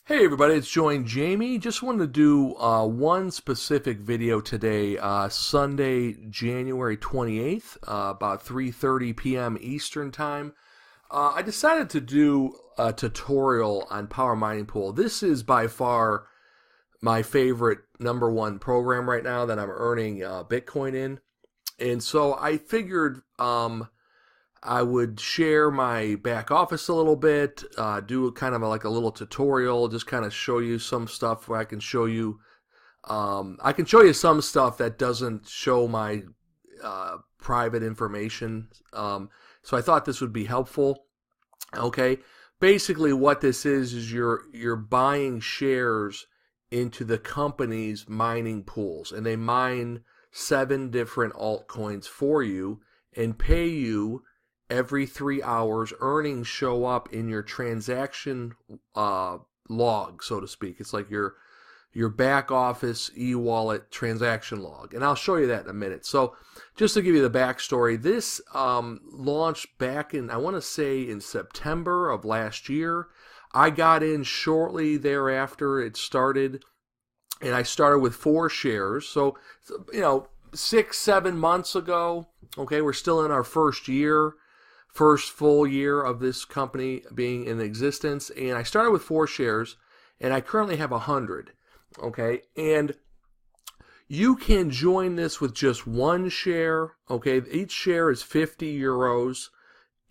Hey everybody, it's Join Jamie. Just wanted to do one specific video today, Sunday, January 28th, about 3:30 p.m. Eastern Time. I decided to do a tutorial on Power Mining Pool. This is by far my favorite #1 program right now that I'm earning Bitcoin in. And so I figured I would share my back office a little bit, do kind of like a little tutorial, just kind of show you some stuff where I can show you some stuff that doesn't show my private information. So I thought this would be helpful. Okay, basically what this is you're buying shares into the company's mining pools, and they mine 7 different altcoins for you and pay you every 3 hours. Earnings show up in your transaction log, so to speak. It's like your back office e-wallet transaction log, and I'll show you that in a minute. So just to give you the backstory, this launched back in, I want to say, in September of last year. I got in shortly thereafter it started, and I started with 4 shares. So 6-7 months ago. Okay, we're still in our first full year of this company being in existence, and I started with 4 shares, and I currently have 100. Okay, and you can join this with just 1 share. Okay, each share is 50 euros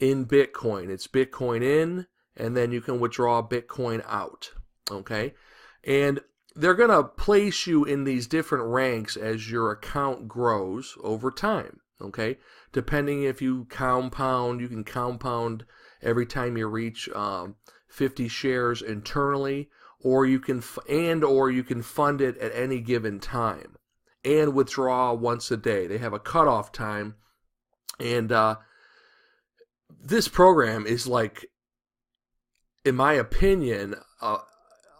in Bitcoin. It's Bitcoin in, and then you can withdraw Bitcoin out. Okay, and they're going to place you in these different ranks as your account grows over time. Okay, depending if you compound, you can compound every time you reach 50 shares internally, or you can fund it at any given time and withdraw once a day. They have a cutoff time, and this program is, like, in my opinion,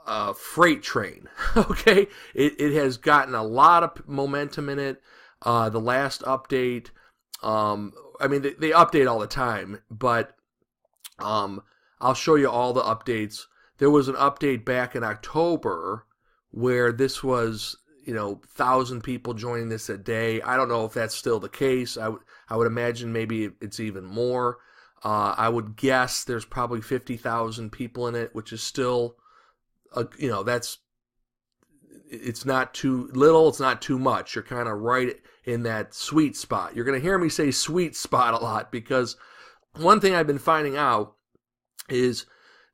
a freight train. Okay, it has gotten a lot of momentum in it. The last update, I mean, they update all the time, but I'll show you all the updates. There was an update back in October where this was, 1,000 people joining this a day. I don't know if that's still the case. I would imagine maybe it's even more. I would guess there's probably 50,000 people in it, which is still, it's not too little, it's not too much. You're kind of right in that sweet spot. You're going to hear me say sweet spot a lot, because one thing I've been finding out is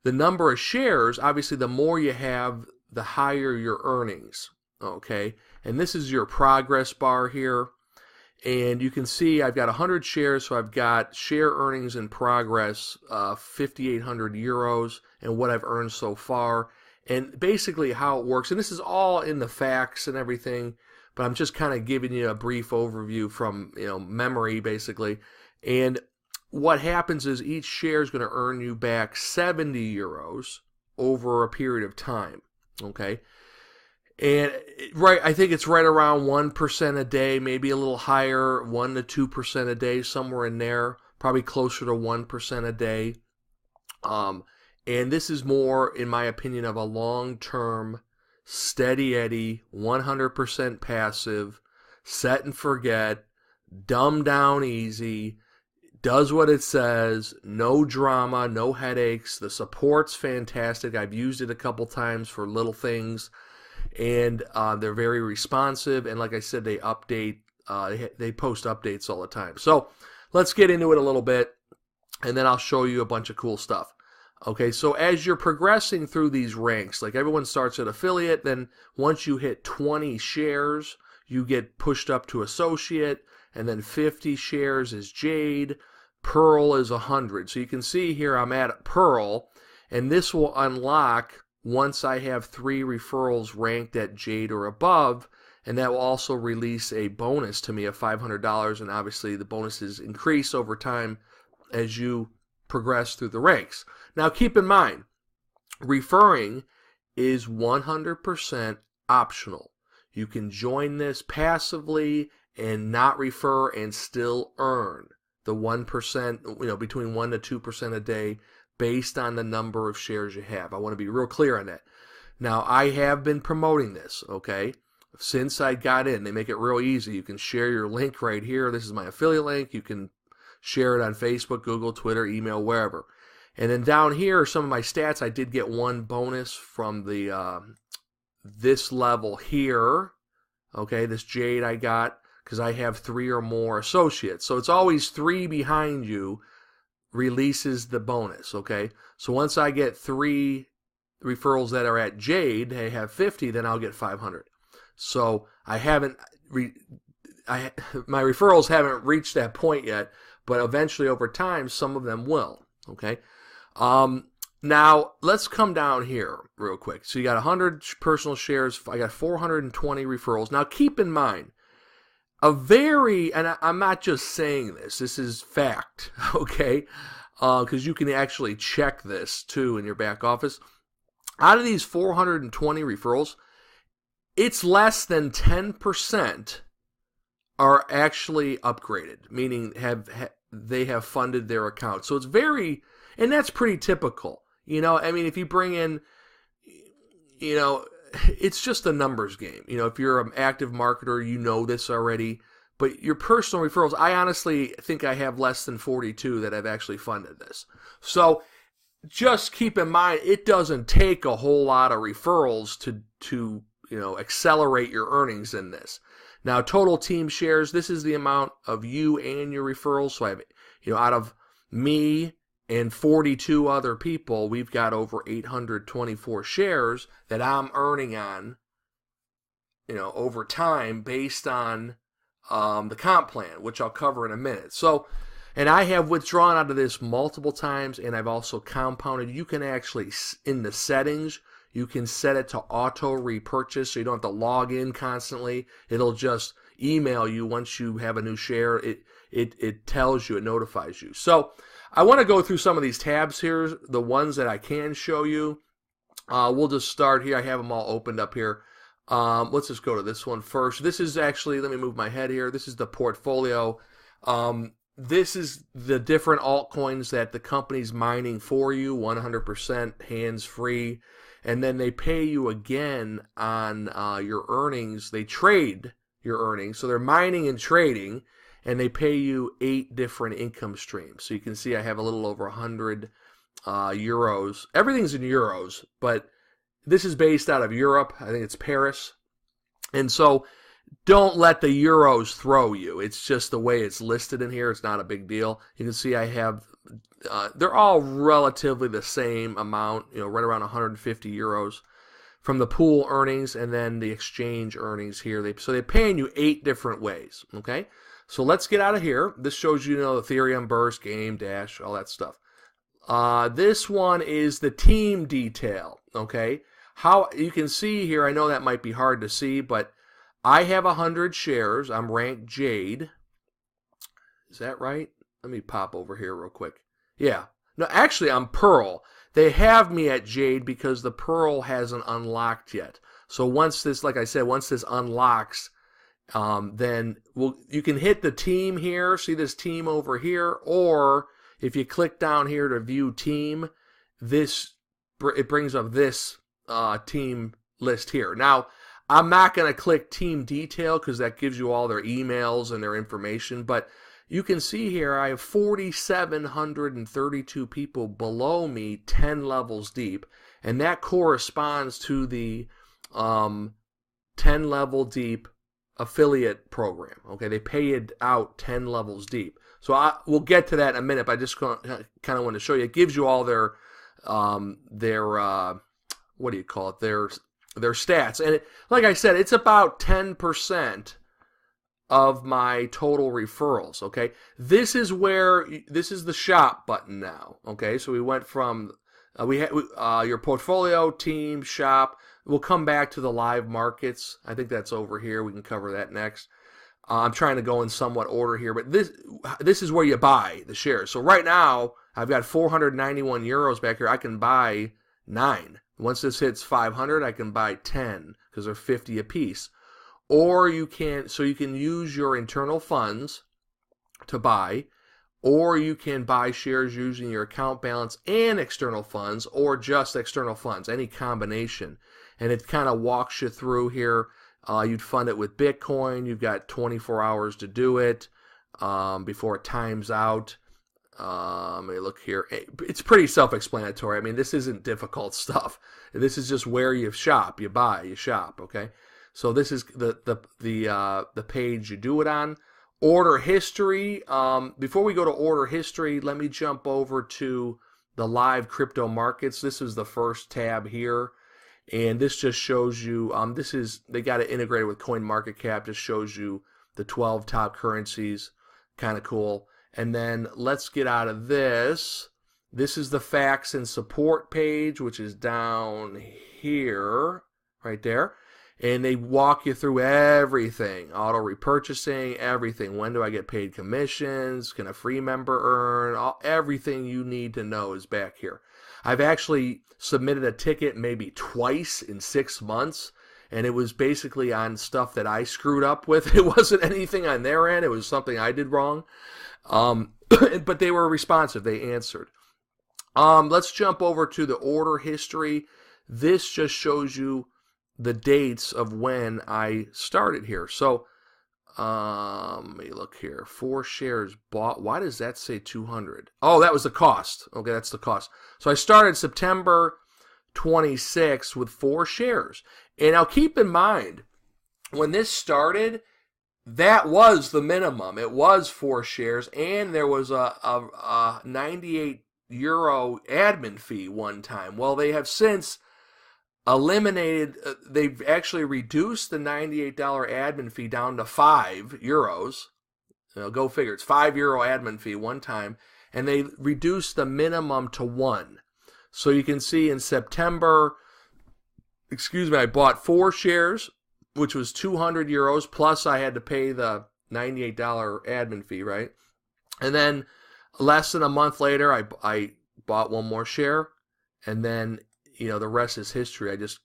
the number of shares. Obviously, the more you have, the higher your earnings. Okay, and this is your progress bar here, and you can see I've got 100 shares, so I've got share earnings in progress, 5,800 euros, and what I've earned so far. And basically how it works, and this is all in the facts and everything, but I'm just kind of giving you a brief overview from memory, basically. And what happens is each share is going to earn you back 70 euros over a period of time. Okay, and I think it's right around 1% a day, maybe a little higher, 1 to 2% a day, somewhere in there, probably closer to 1% a day. And this is more, in my opinion, of a long-term, steady Eddie, 100% passive, set and forget, dumbed down easy, does what it says, no drama, no headaches. The support's fantastic. I've used it a couple times for little things, and they're very responsive. And like I said, they update, they post updates all the time. So let's get into it a little bit, and then I'll show you a bunch of cool stuff. Okay, so as you're progressing through these ranks, like everyone starts at affiliate, then once you hit 20 shares, you get pushed up to associate, and then 50 shares is Jade, Pearl is 100. So you can see here I'm at Pearl, and this will unlock once I have 3 referrals ranked at Jade or above, and that will also release a bonus to me of $500, and obviously the bonuses increase over time as you progress through the ranks. Now keep in mind, referring is 100% optional. You can join this passively and not refer and still earn the 1%, between 1 to 2% a day based on the number of shares you have. I want to be real clear on that. Now, I have been promoting this, okay, since I got in. They make it real easy. You can share your link right here. This is my affiliate link. You can share it on Facebook, Google, Twitter, email, wherever. And then down here are some of my stats. I did get one bonus from the this level here, okay, this Jade I got, because I have 3 or more associates. So it's always 3 behind you releases the bonus, okay? So once I get 3 referrals that are at Jade, they have 50, then I'll get 500. So I haven't, my referrals haven't reached that point yet, but eventually over time, some of them will, okay? Now, let's come down here real quick. So you got 100 personal shares. I got 420 referrals. Now, keep in mind, and I'm not just saying this is fact, okay? Because you can actually check this, too, in your back office. Out of these 420 referrals, it's less than 10% are actually upgraded, meaning they have funded their account. So it's and that's pretty typical. You know, I mean, if you bring in, you know, it's just a numbers game. You know, if you're an active marketer, you know this already. But your personal referrals, I honestly think I have less than 42 that have actually funded this. So just keep in mind, it doesn't take a whole lot of referrals to you know, accelerate your earnings in this. Now, total team shares, this is the amount of you and your referrals. So I have, you know, out of me and 42 other people, we've got over 824 shares that I'm earning on, you know, over time based on the comp plan, which I'll cover in a minute. So, and I have withdrawn out of this multiple times, and I've also compounded. You can actually, in the settings, you can set it to auto repurchase, so you don't have to log in constantly. It'll just email you once you have a new share. It tells you, it notifies you. So I want to go through some of these tabs here, the ones that I can show you. We'll just start here. I have them all opened up here. Let's just go to this one first. This is actually, let me move my head here. This is the portfolio. This is the different altcoins that the company's mining for you, 100% hands-free. And then they pay you again on your earnings. They trade your earnings. So they're mining and trading, and they pay you 8 different income streams. So you can see I have a little over 100 euros. Everything's in euros, but this is based out of Europe. I think it's Paris. And so don't let the euros throw you. It's just the way it's listed in here. It's not a big deal. You can see I have, they're all relatively the same amount, you know, right around 150 euros from the pool earnings and then the exchange earnings here. So they're paying you 8 different ways, okay? So let's get out of here. This shows you, Ethereum, Burst, Game, Dash, all that stuff. This one is the team detail, okay? How you can see here, I know that might be hard to see, but I have 100 shares. I'm ranked Jade. Is that right? Let me pop over here real quick. Yeah. No, actually, I'm Pearl. They have me at Jade because the Pearl hasn't unlocked yet. So once this, like I said, once this unlocks, then you can hit the team here. See this team over here? Or if you click down here to view team, it brings up this team list here. Now, I'm not going to click team detail because that gives you all their emails and their information, but you can see here I have 4,732 people below me, 10 levels deep, and that corresponds to the 10 level deep affiliate program. Okay, they pay it out 10 levels deep. So we'll get to that in a minute, but I just kind of want to show you. It gives you all their what do you call it? Their stats. And like I said, it's about 10% of my total referrals, okay? This is the shop button now, okay? So we went from, your portfolio, team, shop. We'll come back to the live markets. I think that's over here. We can cover that next. I'm trying to go in somewhat order here, but this is where you buy the shares. So right now, I've got 491 euros back here. I can buy 9. Once this hits 500, I can buy 10 because they're 50 a piece. Or you can use your internal funds to buy, or you can buy shares using your account balance and external funds, or just external funds, any combination. And it kind of walks you through here. You'd fund it with Bitcoin. You've got 24 hours to do it before it times out. Let me look here. It's pretty self-explanatory. I mean, this isn't difficult stuff. This is just where you shop, you buy, you shop. Okay, so this is the page you do it on. Order history. Before we go to order history, let me jump over to the live crypto markets. This is the first tab here, and this just shows you. They got it integrated with CoinMarketCap. Just shows you the 12 top currencies. Kind of cool. And then let's get out of this. This is the facts and support page, which is down here, right there. And they walk you through everything. Auto repurchasing, everything. When do I get paid commissions? Can a free member earn? Everything you need to know is back here. I've actually submitted a ticket maybe twice in 6 months. And it was basically on stuff that I screwed up with. It wasn't anything on their end. It was something I did wrong. But they were responsive. They answered. Let's jump over to the order history. This just shows you the dates of when I started here. So let me look here. 4 shares bought. Why does that say 200? Oh, that was the cost. Okay, that's the cost. So I started September 26 with 4 shares. And now keep in mind, when this started, that was the minimum. It was 4 shares, and there was a 98 euro admin fee one time. Well, they have since eliminated, they've actually reduced the $98 admin fee down to 5 euros. Go figure, it's 5 euro admin fee one time, and they reduced the minimum to 1. So you can see in September, I bought 4 shares, which was 200 euros, plus I had to pay the $98 admin fee, right? And then less than a month later, I bought 1 more share, and then, the rest is history. I just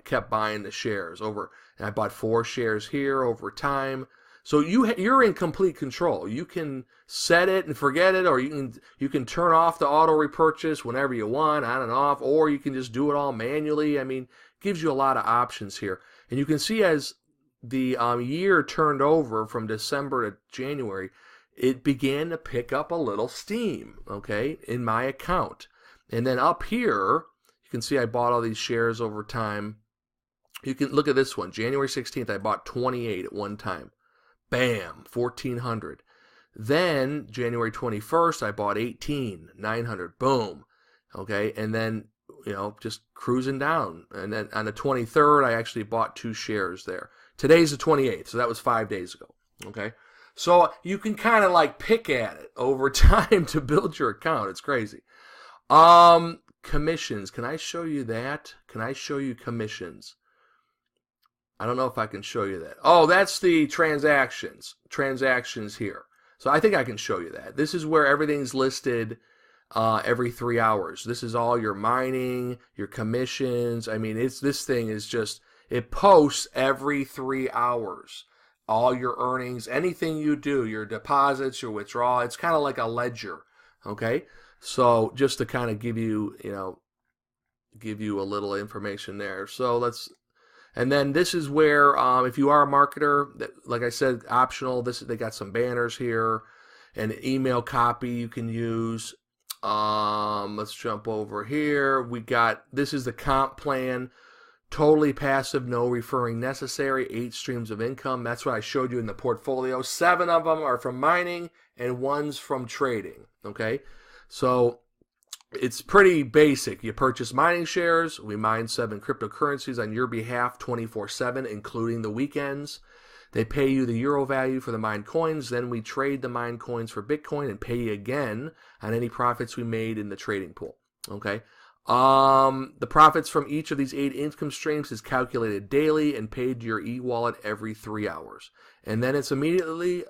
kept buying the shares over, and I bought 4 shares here over time. So you're in complete control. You can set it and forget it, or you can turn off the auto repurchase whenever you want, on and off, or you can just do it all manually. I mean, gives you a lot of options here. And you can see as the year turned over from December to January, it began to pick up a little steam, okay, in my account. And then up here, you can see I bought all these shares over time. You can look at this one. January 16th, I bought 28 at one time. Bam, 1,400. Then January 21st, I bought 18, 900. Boom. Okay, and then, just cruising down. And then on the 23rd, I actually bought 2 shares there. Today's the 28th, so that was 5 days ago. Okay, so you can kind of like pick at it over time to build your account. It's crazy. Commissions. Can I show you that? Can I show you commissions? I don't know if I can show you that. Oh, that's the transactions. Transactions here. So I think I can show you that. This is where everything's listed every 3 hours. This is all your mining, your commissions. I mean, this thing is just, it posts every 3 hours. All your earnings, anything you do, your deposits, your withdrawal. It's kind of like a ledger. Okay? So just to kind of give you, a little information there. So and then this is where, if you are a marketer, like I said, optional. They got some banners here, and an email copy you can use. Let's jump over here. This is the comp plan, totally passive, no referring necessary, 8 streams of income. That's what I showed you in the portfolio. 7 of them are from mining, and 1's from trading. Okay, so it's pretty basic. You purchase mining shares. We mine 7 cryptocurrencies on your behalf 24/7, including the weekends. They pay you the euro value for the mined coins. Then we trade the mined coins for Bitcoin and pay you again on any profits we made in the trading pool. Okay. The profits from each of these 8 income streams is calculated daily and paid to your e-wallet every 3 hours. And then it's immediately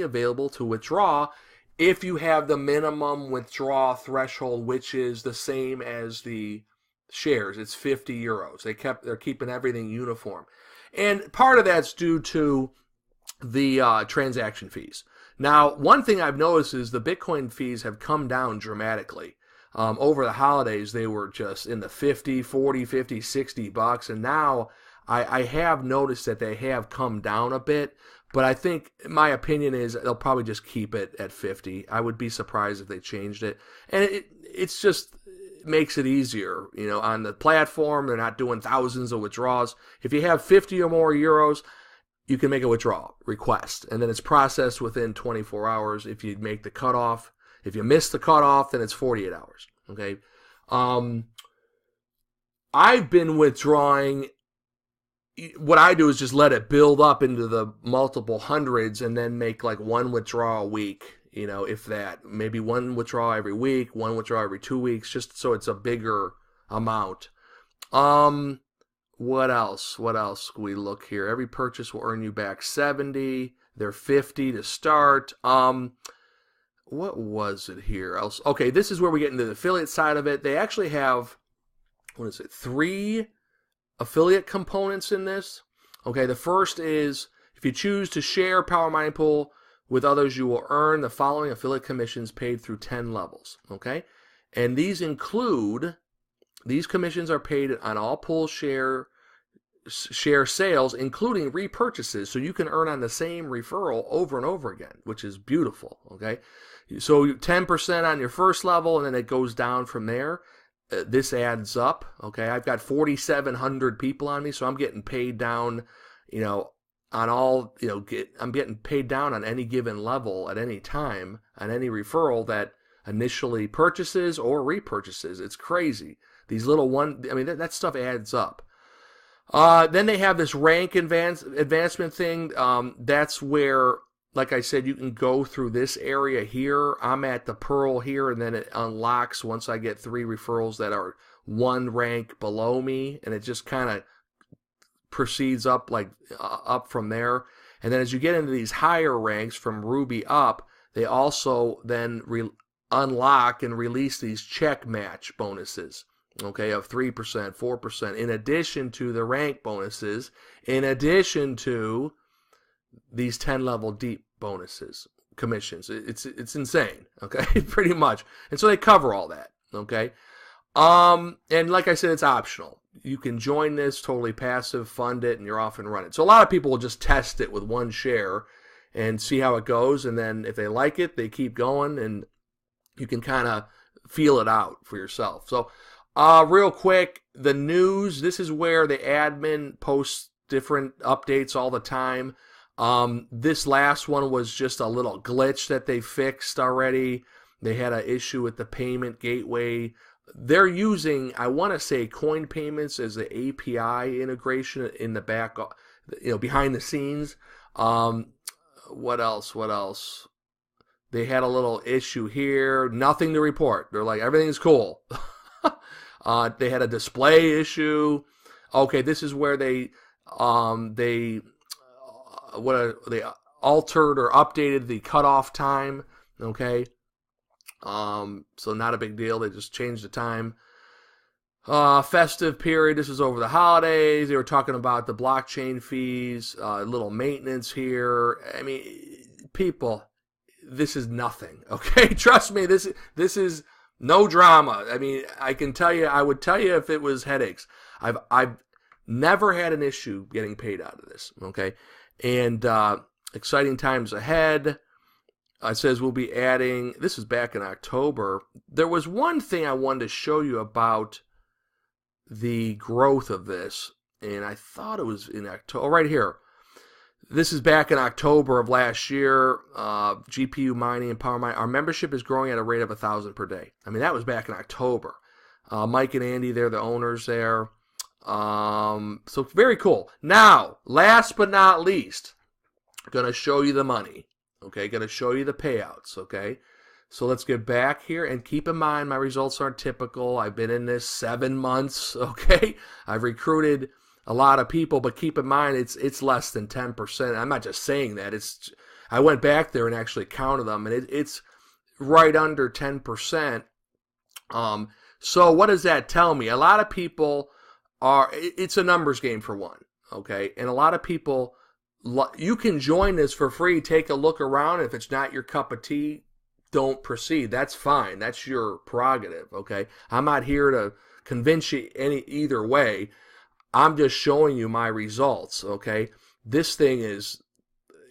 available to withdraw if you have the minimum withdrawal threshold, which is the same as the shares. It's 50 euros. They're keeping everything uniform. And part of that's due to the transaction fees. Now, one thing I've noticed is the Bitcoin fees have come down dramatically. Over the holidays, they were just in the 50, 40, 50, 60 bucks. And now I have noticed that they have come down a bit. But I think my opinion is they'll probably just keep it at 50. I would be surprised if they changed it. And it's just makes it easier. You know, on the platform, they're not doing thousands of withdrawals. If you have 50 or more euros, you can make a withdrawal request. And then it's processed within 24 hours if you make the cutoff. If you miss the cutoff, then it's 48 hours. Okay. I've been withdrawing. What I do is just let it build up into the multiple hundreds and then make like one withdrawal a week, you know, if that. Maybe one withdrawal every week, one withdrawal every 2 weeks, just so it's a bigger amount. What else? What else we look here? Every purchase will earn you back 70. They're 50 to start. What was it here? Okay, this is where we get into the affiliate side of it. They actually have, 3 affiliate components in this. Okay, the first is if you choose to share Power Mining Pool with others, you will earn the following affiliate commissions paid through 10 levels. Okay, and these commissions are paid on all pool share sales, including repurchases, so you can earn on the same referral over and over again, which is beautiful. Okay, so 10% on your first level, and then it goes down from there. This adds up. Okay, I've got 4,700 people on me, so I'm getting paid down, you know, on all, you know, I'm getting paid down on any given level at any time on any referral that initially purchases or repurchases. It's crazy. These little that stuff adds up. Then they have this rank advancement thing. That's where, like I said, you can go through this area here. I'm at the Pearl here, and then it unlocks once I get 3 referrals that are 1 rank below me, and it just kind of proceeds up up from there. And then as you get into these higher ranks from Ruby up, they also then unlock and release these check match bonuses. Okay, of 3%, 4%, in addition to the rank bonuses, in addition to these 10-level deep bonuses, commissions. It's insane, okay, pretty much. And so they cover all that, okay? And like I said, it's optional. You can join this, totally passive, fund it, and you're off and running. So a lot of people will just test it with 1 share and see how it goes, and then if they like it, they keep going, and you can kind of feel it out for yourself. So real quick, the news, this is where the admin posts different updates all the time. This last one was just a little glitch that they fixed already. They had an issue with the payment gateway. They're using, I want to say, coin payments as the API integration in the back, you know, behind the scenes. What else? They had a little issue here. Nothing to report. They're like, everything's cool. They had a display issue. Okay, this is where they altered or updated the cutoff time. Okay, so not a big deal. They just changed the time. Festive period. This is over the holidays. They were talking about the blockchain fees, little maintenance here. I mean, people, this is nothing. Okay, trust me. This is no drama. I mean, I can tell you. I would tell you if it was headaches. I've never had an issue getting paid out of this. Okay, and exciting times ahead. It says we'll be adding. This is back in October. There was one thing I wanted to show you about the growth of this, and I thought it was in October. Oh, right here. This is back in October of last year. GPU mining and power mining. Our membership is growing at a rate of 1,000 per day. I mean, that was back in October. Mike and Andy, they're the owners there. So very cool. Now, last but not least, I'm going to show you the money. Okay, going to show you the payouts. Okay, so let's get back here and keep in mind my results aren't typical. I've been in this 7 months. Okay, I've recruited a lot of people, but keep in mind it's less than 10%. I'm not just saying that. I went back there and actually counted them, and it's right under 10%. So what does that tell me? A lot of people it's a numbers game for one. Okay, and a lot of people you can join this for free. Take a look around. If it's not your cup of tea, don't proceed. That's fine. That's your prerogative, okay? I'm not here to convince you either way. I'm just showing you my results, okay? This thing is,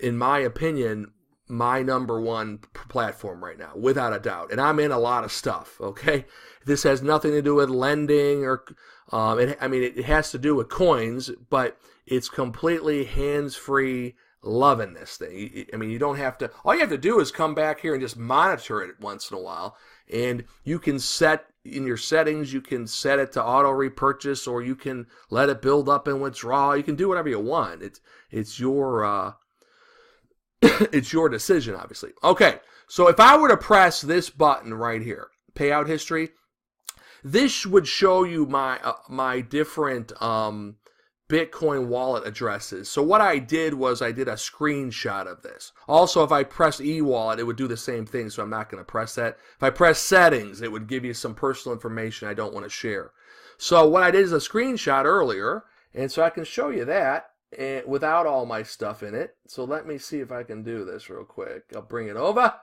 in my opinion, my number one platform right now, without a doubt. And I'm in a lot of stuff, okay? This has nothing to do with lending or, it has to do with coins, but it's completely hands-free. Loving this thing. I mean, you don't have to, all you have to do is come back here and just monitor it once in a while. And you can set, in your settings, you can set it to auto repurchase, or you can let it build up and withdraw. You can do whatever you want. It's your, it's your decision, obviously. Okay, so if I were to press this button right here, payout history, this would show you my different Bitcoin wallet addresses. So what I did was I did a screenshot of this. Also, if I press e-wallet, it would do the same thing, so I'm not going to press that. If I press settings, it would give you some personal information I don't want to share. So what I did is a screenshot earlier, and so I can show you that without all my stuff in it. So let me see if I can do this real quick. I'll bring it over.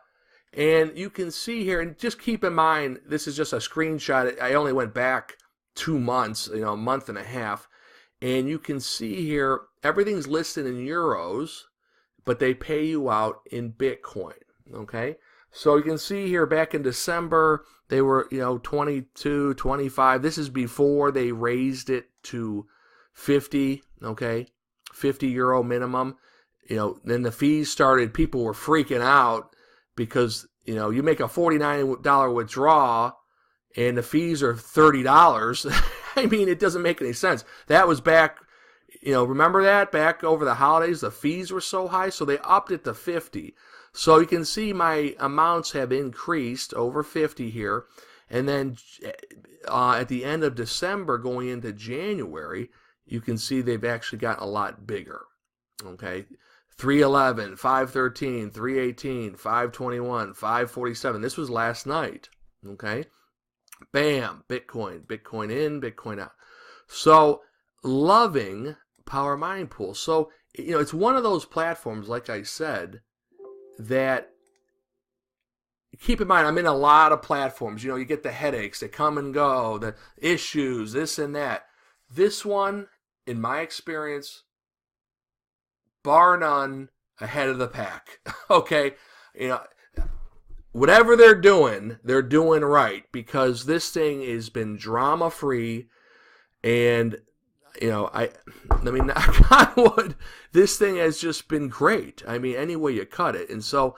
And you can see here, and just keep in mind, this is just a screenshot. I only went back 2 months, a month and a half. And you can see here, everything's listed in euros, but they pay you out in Bitcoin, okay? So you can see here, back in December, they were, 22, 25. This is before they raised it to 50, okay? 50 euro minimum. Then the fees started, people were freaking out because, you make a $49 withdrawal and the fees are $30. I mean, it doesn't make any sense. That was back, remember that? Back over the holidays, the fees were so high, so they upped it to 50. So you can see my amounts have increased over 50 here. And then at the end of December, going into January, you can see they've actually gotten a lot bigger. Okay, 311, 513, 318, 521, 547. This was last night. Okay. Bam, Bitcoin in, Bitcoin out. So, loving Power Mining Pool. So, it's one of those platforms, like I said, that, keep in mind, I'm in a lot of platforms. You get the headaches, they come and go, the issues, this and that. This one, in my experience, bar none, ahead of the pack. Okay? Whatever they're doing right, because this thing has been drama free, and let me knock on wood, this thing has just been great. I mean, any way you cut it. And so,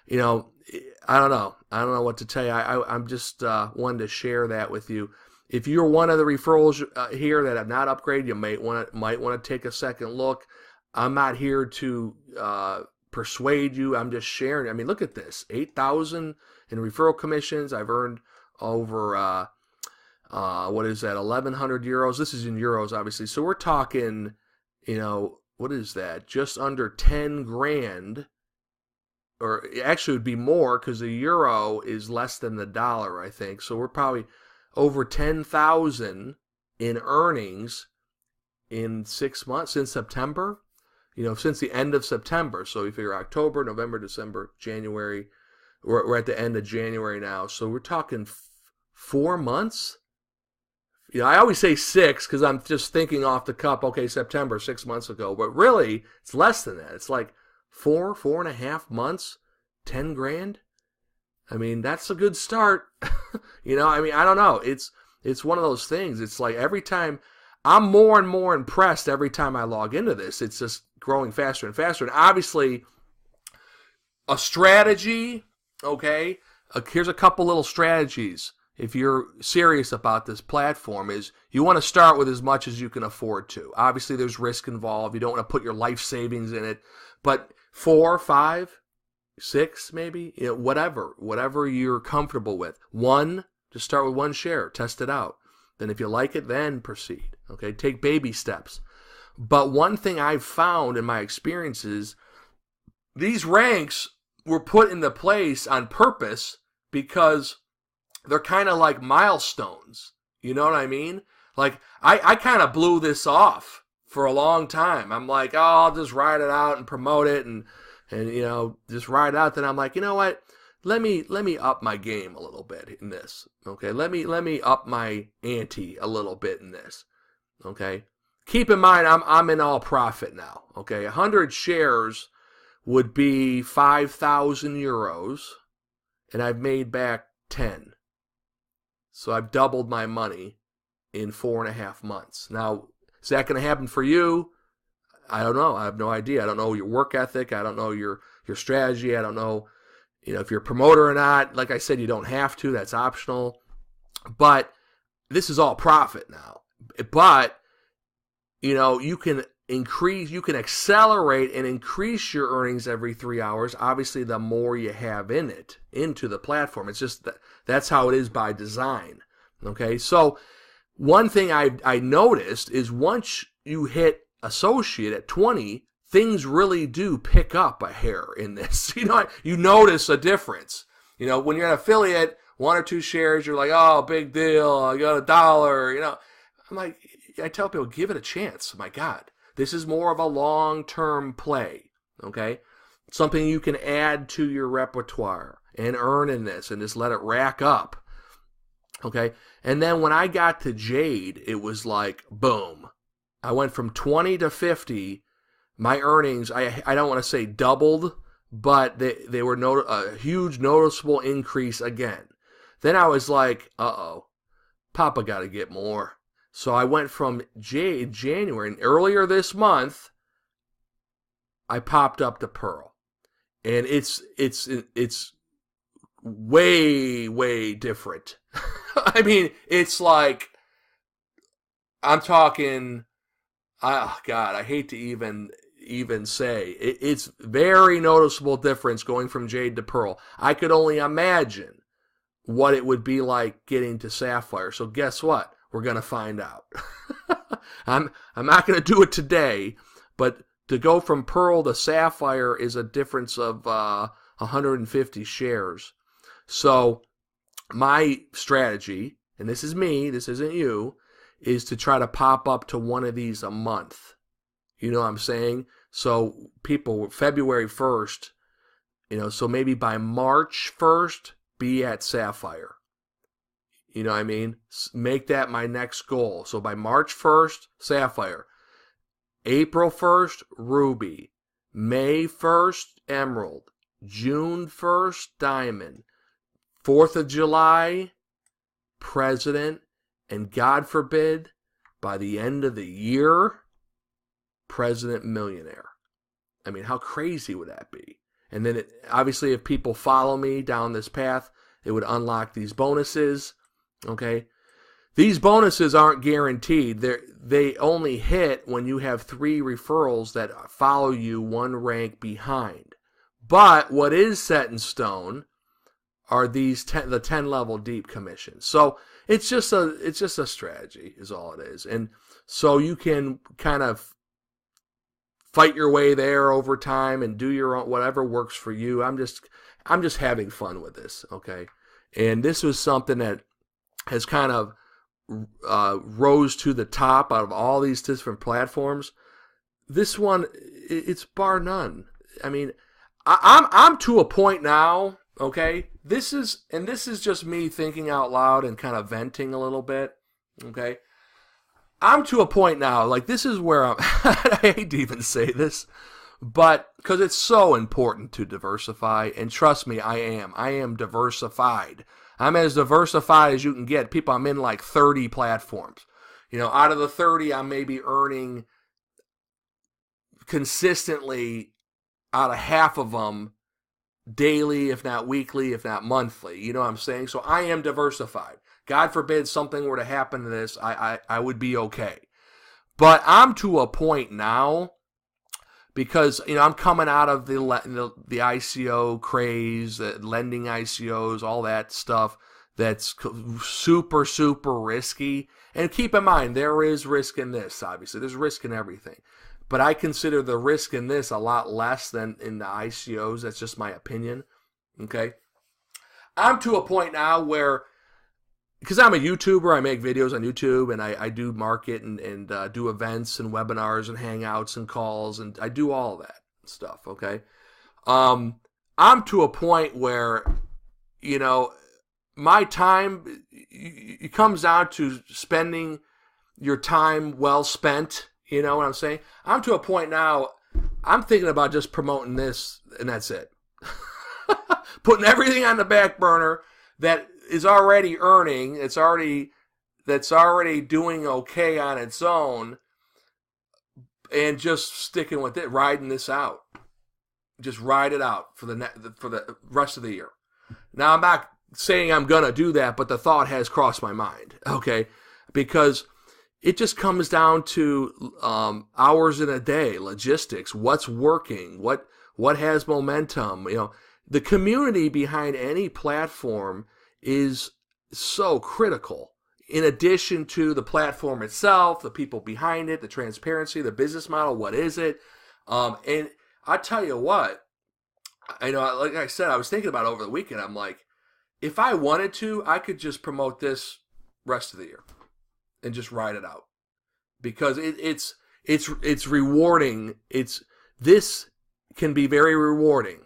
I don't know what to tell you. I'm just wanted to share that with you. If you're one of the referrals here that have not upgraded, you might want to take a second look. I'm not here to persuade you. I'm just sharing. I mean, look at this, 8,000 in referral commissions. I've earned over what is that, 1,100 euros. This is in euros, obviously. So we're talking, what is that? Just under 10 grand, or actually it would be more because the euro is less than the dollar, I think. So we're probably over 10,000 in earnings in 6 months, since September. Since the end of September. So you figure October, November, December, January. We're at the end of January now. So we're talking 4 months. I always say 6 because I'm just thinking off the cuff, okay, September, 6 months ago. But really, it's less than that. It's like 4.5 months, 10 grand. I mean, that's a good start. I don't know. It's one of those things. It's like every time, I'm more and more impressed every time I log into this. It's just growing faster and faster. And obviously, a strategy, okay? Here's a couple little strategies. If you're serious about this platform, is you want to start with as much as you can afford to. Obviously, there's risk involved. You don't want to put your life savings in it. But 4, 5, 6 maybe, whatever you're comfortable with. Just start with 1 share. Test it out. Then if you like it, then proceed. Okay, take baby steps. But one thing I've found in my experiences, these ranks were put into place on purpose because they're kind of like milestones. You know what I mean? Like, I kind of blew this off for a long time. I'm like, oh, I'll just ride it out and promote it and just ride it out. Then I'm like, you know what? Let me up my game a little bit in this. Okay, let me up my ante a little bit in this. Okay, keep in mind I'm in all profit now. Okay, 100 shares would be 5,000 euros, and I've made back 10. So I've doubled my money in 4.5 months. Now, is that going to happen for you? I don't know. I have no idea. I don't know your work ethic. I don't know your strategy. I don't know, if you're a promoter or not. Like I said, you don't have to. That's optional. But this is all profit now. But, you can accelerate and increase your earnings every 3 hours. Obviously, the more you have into the platform. It's just that's how it is by design. Okay, so one thing I noticed is once you hit associate at 20, things really do pick up a hair in this. You notice a difference. When you're an affiliate, 1 or 2 shares, you're like, oh, big deal, I got $1. I'm like, I tell people, give it a chance. My God, this is more of a long-term play. Okay, something you can add to your repertoire and earn in this, and just let it rack up. Okay, and then when I got to Jade, it was like boom. I went from 20 to 50. My earnings, I don't want to say doubled, but they were a huge noticeable increase again. Then I was like, uh-oh, Papa got to get more. So I went from January, and earlier this month, I popped up to Pearl. And it's way, way different. I mean, it's like, I'm talking, oh God, I hate to even say. It's very noticeable difference going from Jade to Pearl. I could only imagine what it would be like getting to Sapphire. So guess what? We're going to find out. I'm not going to do it today, but to go from Pearl to Sapphire is a difference of 150 shares. So my strategy, and this is me, this isn't you, is to try to pop up to one of these a month. You know what I'm saying? So people, February 1st, so maybe by March 1st, be at Sapphire. You know what I mean? Make that my next goal. So by March 1st, Sapphire. April 1st, Ruby. May 1st, Emerald. June 1st, Diamond. 4th of July, President. And God forbid, by the end of the year, President Millionaire. I mean, how crazy would that be? And then, obviously, if people follow me down this path, it would unlock these bonuses. Okay? These bonuses aren't guaranteed. They only hit when you have 3 referrals that follow you 1 rank behind. But what is set in stone are these the 10 level deep commissions. So it's just a strategy is all it is. And so you can kind of fight your way there over time and do your own, whatever works for you. I'm just having fun with this, okay? And this was something that has kind of rose to the top out of all these different platforms. This one, it's bar none. I mean, I'm to a point now, okay? This is just me thinking out loud and kind of venting a little bit, okay? I'm to a point now, like this is where I'm, I hate to even say this, but because it's so important to diversify, and trust me, I am diversified. I'm as diversified as you can get. People, I'm in like 30 platforms. Out of the 30, I'm maybe earning consistently out of half of them daily, if not weekly, if not monthly. You know what I'm saying? So I am diversified. God forbid something were to happen to this, I would be okay. But I'm to a point now because I'm coming out of the ICO craze, lending ICOs, all that stuff that's super, super risky. And keep in mind, there is risk in this, obviously. There's risk in everything. But I consider the risk in this a lot less than in the ICOs. That's just my opinion. Okay? I'm to a point now where because I'm a YouTuber, I make videos on YouTube, and I do market and do events and webinars and hangouts and calls, and I do all of that stuff, okay? I'm to a point where, my time, it comes down to spending your time well spent, you know what I'm saying? I'm to a point now, I'm thinking about just promoting this, and that's it. Putting everything on the back burner that is already earning, that's already doing okay on its own, and just sticking with it, riding this out. Just ride it out for the rest of the year. Now, I'm not saying I'm gonna do that, but the thought has crossed my mind, okay? Because it just comes down to hours in a day, logistics, what's working, what has momentum. The community behind any platform is so critical. In addition to the platform itself, the people behind it, the transparency, the business model, what is it? And I tell you what, like I said, I was thinking about it over the weekend. I'm like, if I wanted to, I could just promote this rest of the year and just ride it out, because it's rewarding. This can be very rewarding.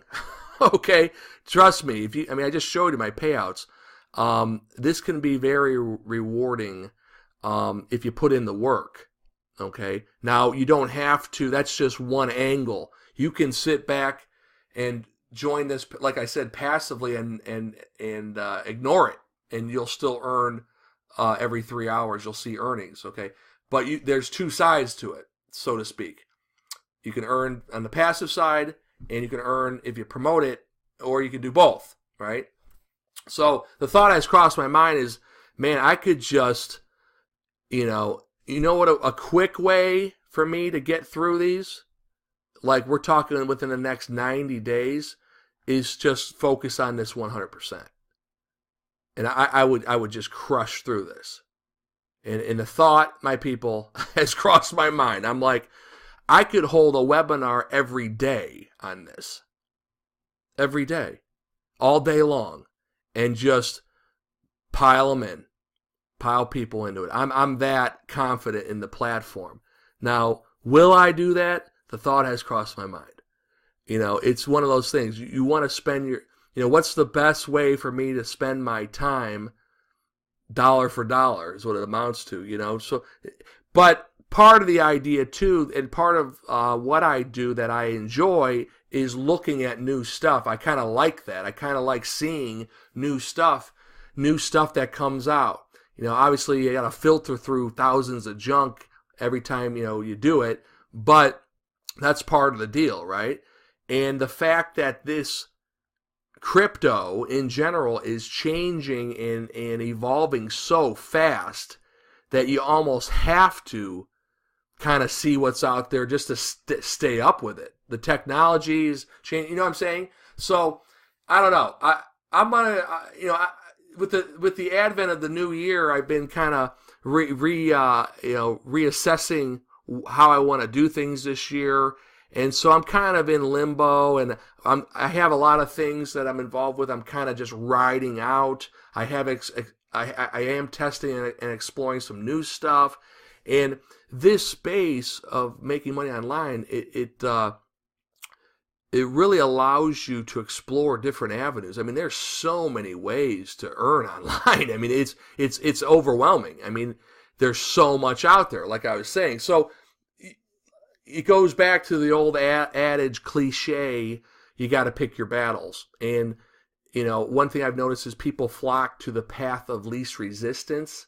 Okay, trust me. I just showed you my payouts. This can be very rewarding if you put in the work. Okay, now you don't have to. That's just one angle. You can sit back and join this, like I said, passively and ignore it, and you'll still earn every 3 hours. You'll see earnings. Okay, but there's two sides to it, so to speak. You can earn on the passive side, and you can earn if you promote it, or you can do both, right? So the thought has crossed my mind is, man, I could just, what a quick way for me to get through these, like we're talking within the next 90 days, is just focus on this 100%. And I would just crush through this. And the thought, my people, has crossed my mind. I'm like, I could hold a webinar every day on this. Every day. All day long. And just pile them in. Pile people into it. I'm that confident in the platform. Now, will I do that? The thought has crossed my mind. It's one of those things. You want to spend what's the best way for me to spend my time dollar for dollar is what it amounts to, So, but part of the idea too, and part of what I do that I enjoy is looking at new stuff. I kind of like that. I kind of like seeing new stuff that comes out. Obviously you got to filter through thousands of junk every time, you do it, but that's part of the deal, right? And the fact that this crypto in general is changing and evolving so fast that you almost have to kind of see what's out there just to stay up with it. The technologies change, you know what I'm saying? So I don't know. I'm gonna, with the advent of the new year, I've been kind of reassessing how I want to do things this year. And so I'm kind of in limbo, and I have a lot of things that I'm involved with. I'm kind of just riding out. I am testing and exploring some new stuff, and this space of making money online, it really allows you to explore different avenues. I mean, there's so many ways to earn online. I mean, it's overwhelming. I mean, there's so much out there, like I was saying. So it goes back to the old adage cliche, you got to pick your battles. And, one thing I've noticed is people flock to the path of least resistance,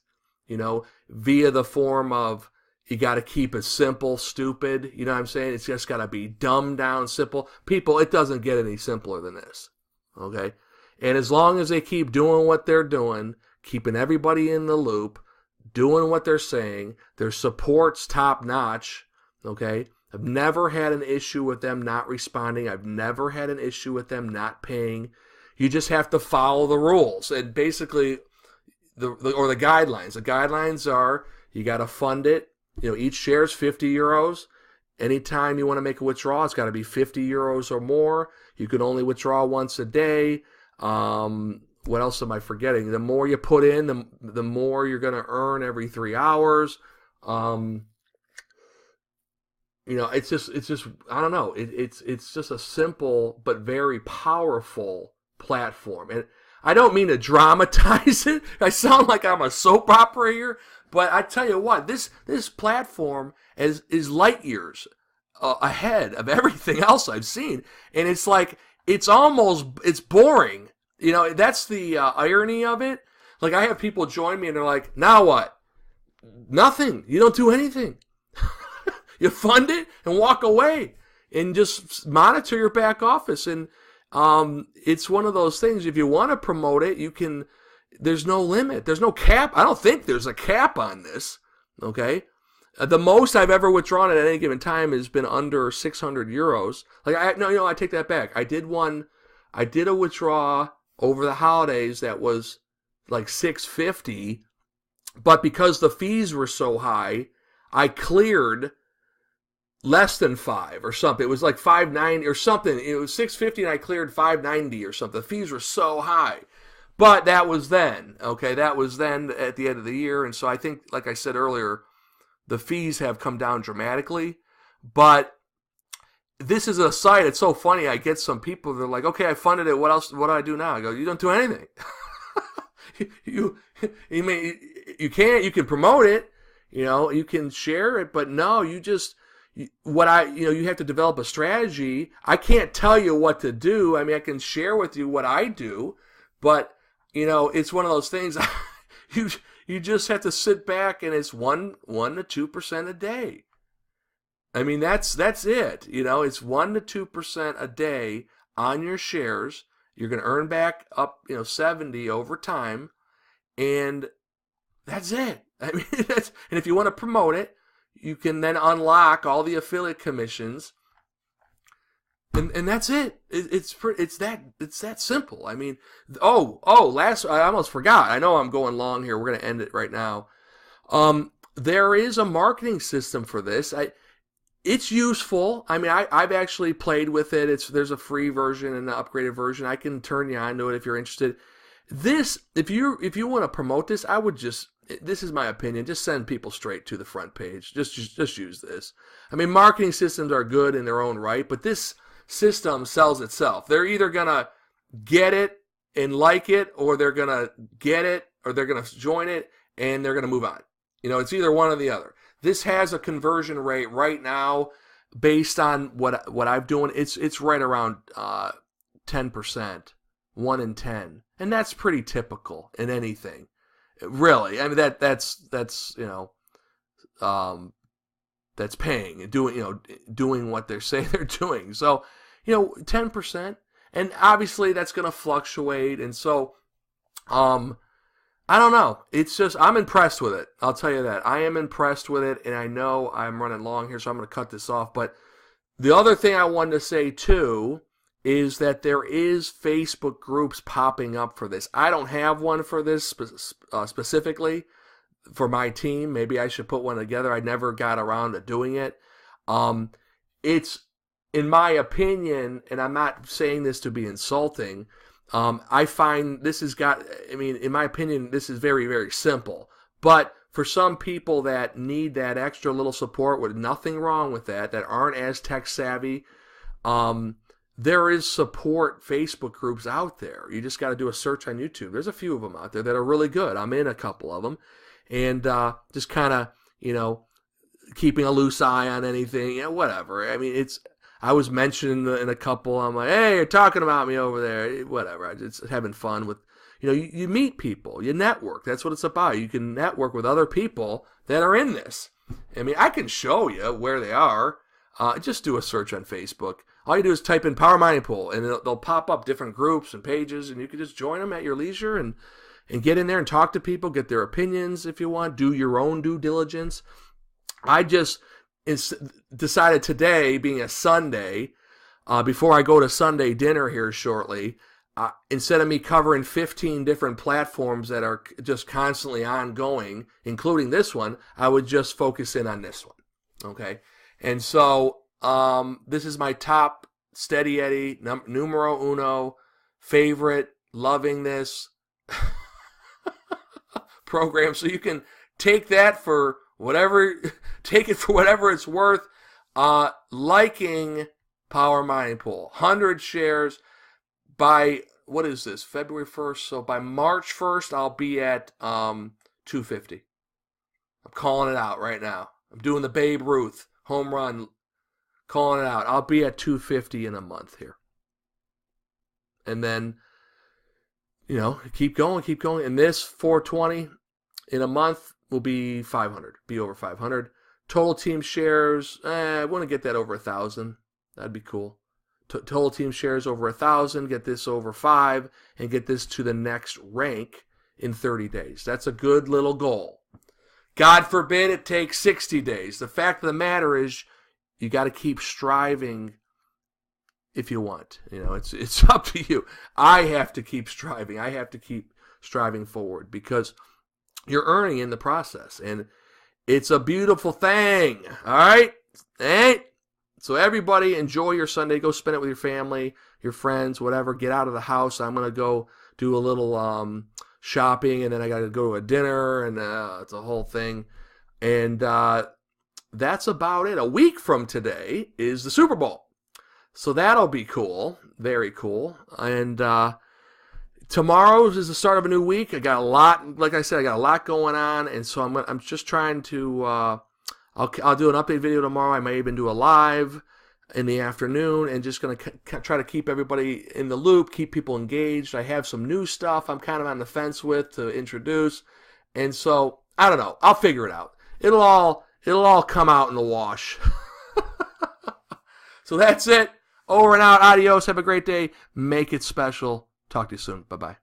via the form of, you got to keep it simple, stupid. You know what I'm saying? It's just got to be dumbed down, simple. People, it doesn't get any simpler than this, okay? And as long as they keep doing what they're doing, keeping everybody in the loop, doing what they're saying, their support's top-notch, okay? I've never had an issue with them not responding. I've never had an issue with them not paying. You just have to follow the rules. And basically, the guidelines. The guidelines are, you got to fund it. Each share is 50 euros. Anytime you want to make a withdrawal, it's got to be 50 euros or more. You can only withdraw once a day. what else am I forgetting? The more you put in, the more you're going to earn every 3 hours. It's just I don't know. It's just a simple but very powerful platform. And I don't mean to dramatize it. I sound like I'm a soap opera here, but I tell you what, this platform is light years ahead of everything else I've seen. And it's like it's boring. That's the irony of it. Like, I have people join me and they're like, now what? Nothing. You don't do anything. You fund it and walk away and just monitor your back office. And it's one of those things, if you want to promote it, you can. There's no limit. There's no cap. I don't think there's a cap on this. Okay? The most I've ever withdrawn at any given time has been under 600 euros. Like, I take that back. I did a withdrawal over the holidays that was like 650, but because the fees were so high, I cleared less than 5 or something. It was like 590 or something. It was 650 and I cleared 590 or something. The fees were so high. But that was then, okay? That was then at the end of the year. And so I think, like I said earlier, the fees have come down dramatically. But this is a site. It's so funny. I get some people, they're like, okay, I funded it. What else? What do I do now? I go, you don't do anything. you can promote it. You can share it. But no, you have to develop a strategy. I can't tell you what to do. I mean, I can share with you what I do, but it's one of those things. You just have to sit back, and it's 1 to 2% a day. I mean, that's it. It's 1 to 2% a day on your shares. You're going to earn back up 70 over time, and that's it. I mean, and if you want to promote it, you can then unlock all the affiliate commissions, and that's it. It's that simple. I mean, I almost forgot. I know I'm going long here. We're going to end it right now. There is a marketing system for this. It's useful. I mean, I've actually played with it. There's a free version and an upgraded version. I can turn you on to it if you're interested. If you want to promote this, this is my opinion, just send people straight to the front page. Just use this. I mean, marketing systems are good in their own right, but this system sells itself. They're either going to get it and like it, or they're going to get it, or they're going to join it, and they're going to move on. It's either one or the other. This has a conversion rate right now based on what I'm doing. It's right around 10%, 1 in 10. And that's pretty typical in anything. Really, I mean that's paying and doing what they say they're doing. So 10%, and obviously that's going to fluctuate. And so I don't know. It's just I'm impressed with it. I'll tell you that I am impressed with it, and I know I'm running long here, so I'm going to cut this off. But the other thing I wanted to say too is that there is Facebook groups popping up for this. I don't have one for this specifically for my team. Maybe I should put one together. I never got around to doing it. It's, in my opinion, and I'm not saying this to be insulting, I find in my opinion, this is very, very simple. But for some people that need that extra little support, with nothing wrong with that aren't as tech savvy, there is support Facebook groups out there. You just got to do a search on YouTube. There's a few of them out there that are really good. I'm in a couple of them. And just kind of, keeping a loose eye on anything, whatever. I mean, I was mentioned in a couple. I'm like, hey, you're talking about me over there. Whatever. I'm just having fun with, you meet people. You network. That's what it's about. You can network with other people that are in this. I mean, I can show you where they are. Just do a search on Facebook. All you do is type in Power Mining Pool, and they'll pop up different groups and pages, and you can just join them at your leisure and get in there and talk to people, get their opinions if you want, do your own due diligence. I just decided today, being a Sunday, before I go to Sunday dinner here shortly, instead of me covering 15 different platforms that are just constantly ongoing, including this one, I would just focus in on this one. Okay? And so this is my top Steady Eddie, numero uno, favorite, loving this. program, so you can take that for whatever, take it for whatever it's worth. Liking Power Mining Pool, 100 shares by, what is this, February 1st? So by March 1st, I'll be at 250. I'm calling it out right now. I'm doing the Babe Ruth home run, calling it out. I'll be at 250 in a month here. And then, keep going. And this 420 in a month will be 500, be over 500. Total team shares, I want to get that over 1,000. That'd be cool. Total team shares over 1,000, get this over 5, and get this to the next rank in 30 days. That's a good little goal. God forbid it takes 60 days. The fact of the matter is, you got to keep striving if you want. It's up to you. I have to keep striving. I have to keep striving forward because you're earning in the process, and it's a beautiful thing. All right? So everybody enjoy your Sunday. Go spend it with your family, your friends, whatever. Get out of the house. I'm going to go do a little shopping, and then I got to go to a dinner, and it's a whole thing. And that's about it. A week from today is the Super Bowl. So that'll be cool. Very cool. And tomorrow is the start of a new week. I got a lot, like I said, I got a lot going on, and so I'm just trying to I'll do an update video tomorrow. I may even do a live in the afternoon, and just going to try to keep everybody in the loop, keep people engaged. I have some new stuff I'm kind of on the fence with to introduce, and so I don't know. I'll figure it out. It'll all come out in the wash. So that's it. Over and out. Adios. Have a great day. Make it special. Talk to you soon. Bye-bye.